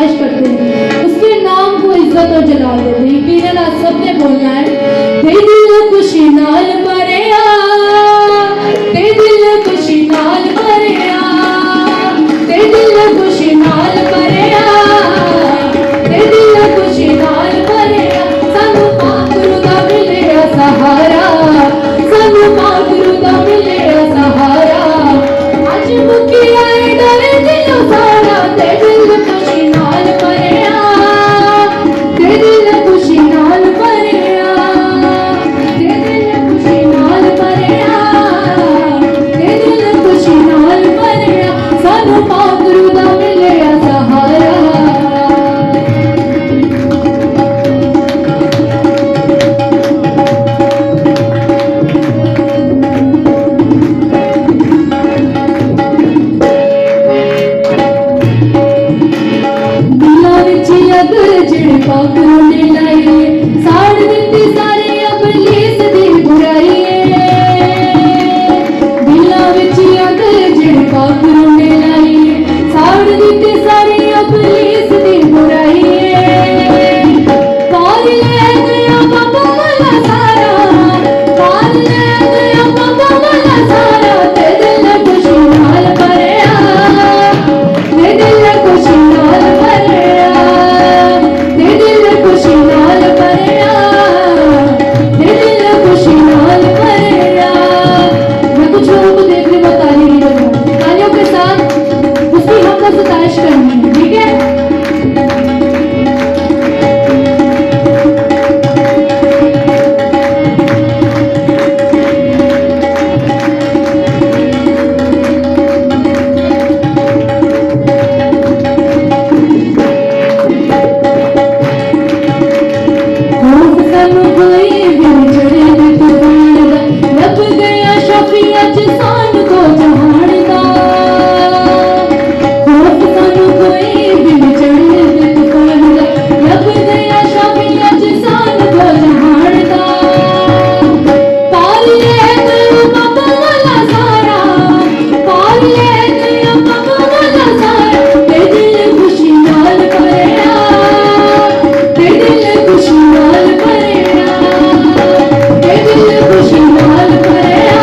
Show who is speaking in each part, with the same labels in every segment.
Speaker 1: सताइश करते हैं, उसके नाम को इज्जत और जलाल देते हैं। यकीनन आज सबने बोलना है, ते दिल खुशी नाल भरिया, ते दिल खुशी नाल भरिया, ते दिल खुशी नाल भरिया, ते दिल खुशी नाल भरिया। सानू पाक गुरु दा मिलिया सहारा, सानू पाक गुरु दा मिलिया सहारा। अज मुकी आए डरे दिलों सारा, ते दिल खुशी नाल भरिया, ते दिल खुशी नाल भरिया, ते दिल खुशी नाल भरिया, ते दिल खुशी नाल भरिया। सानू पाक गुरु दा मिलिया सहारा। दिलां विच अगर जिहड़े पाक गुरु ने लाई, साड़ दित्ती सारे इबलीस दी बुराई। दिलां विच अगर जिहड़े पाक गुरु ने लाई, साड़ दित्ती सारे इबलीस दी बुराई। पार ले गया बाबा वाला सारा, पार ले गया बाबा वाला सारा। ते दिल खुशी नाल भरिया, ते दिल खुशी नाल भरिया, ते दिल खुशी नाल भरिया, ते दिल खुशी नाल भरिया। मैं कुछ लोगों को देख रही हूँ, ताली नहीं बजाऊं, तालियों के साथ उसकी हमको सताइश करनी है, ठीक है? खौफ सानू कोई भी चढ़े दे तूफान दा, लब गया शफी अज सान को जहान दा। खौफ सानू कोई भी चढ़े दे तूफान दा, लब गया शफी अज सान को जहान दा। पार ले गया बाबा वाला सारा, पार ले गया बाबा वाला सारा। ते दिल खुशी नाल भरिया, ते दिल खुशी नाल भरिया, ते दिल खुशी नाल भरिया,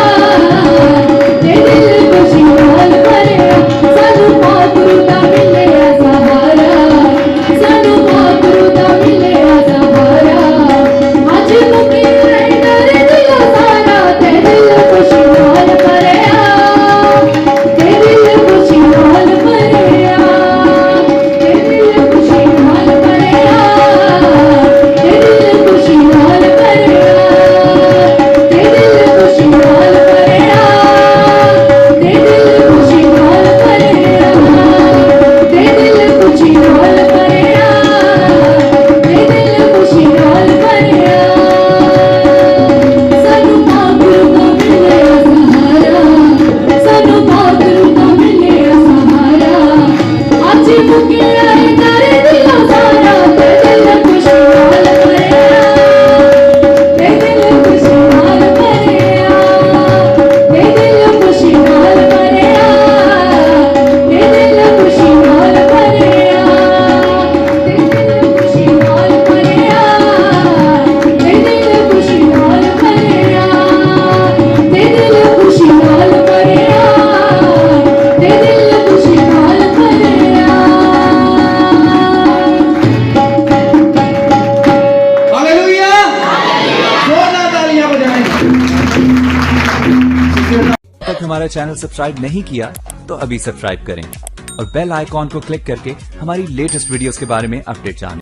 Speaker 1: ते दिल खुशी नाल भरिया। सानू पाक गुरु दा मिलिया सहारा, सानू पाक गुरु दा मिलिया सहारा। अज मुकी आए डरे दिलों सारा, ते दिल खुशी नाल भरिया, ते दिल खुशी नाल भरिया, ते दिल खुशी नाल भरिया, ते दिल खुशी नाल भरिया, ते दिल खुशी नाल भरिया, ते दिल खुशी नाल भरिया, ते दिल खुशी नाल भरिया, ते दिल खुशी नाल भरिया। सानू पाक गुरु दा मिलिया सहारा, सानू पाक गुरु दा मिलिया सहारा। अज मुकी आए डरे दिलों सारा, ते दिल खुशी नाल भरिया, ते दिल खुशी नाल भरिया, ते दिल खुशी नाल भरिया, ते दिल खुशी नाल भरिया, ते दिल खुशी नाल भरिया, ते दिल खुशी नाल भरिया, ते दिल खुशी नाल भरिया, ते दिल खुशी नाल भरिया।
Speaker 2: हालेलुया, जोरदार तालियां बजाएं।
Speaker 3: तक हमारा चैनल सब्सक्राइब नहीं किया तो अभी सब्सक्राइब करें और बेल आइकॉन को क्लिक करके हमारी लेटेस्ट वीडियोस के बारे में अपडेट जानें।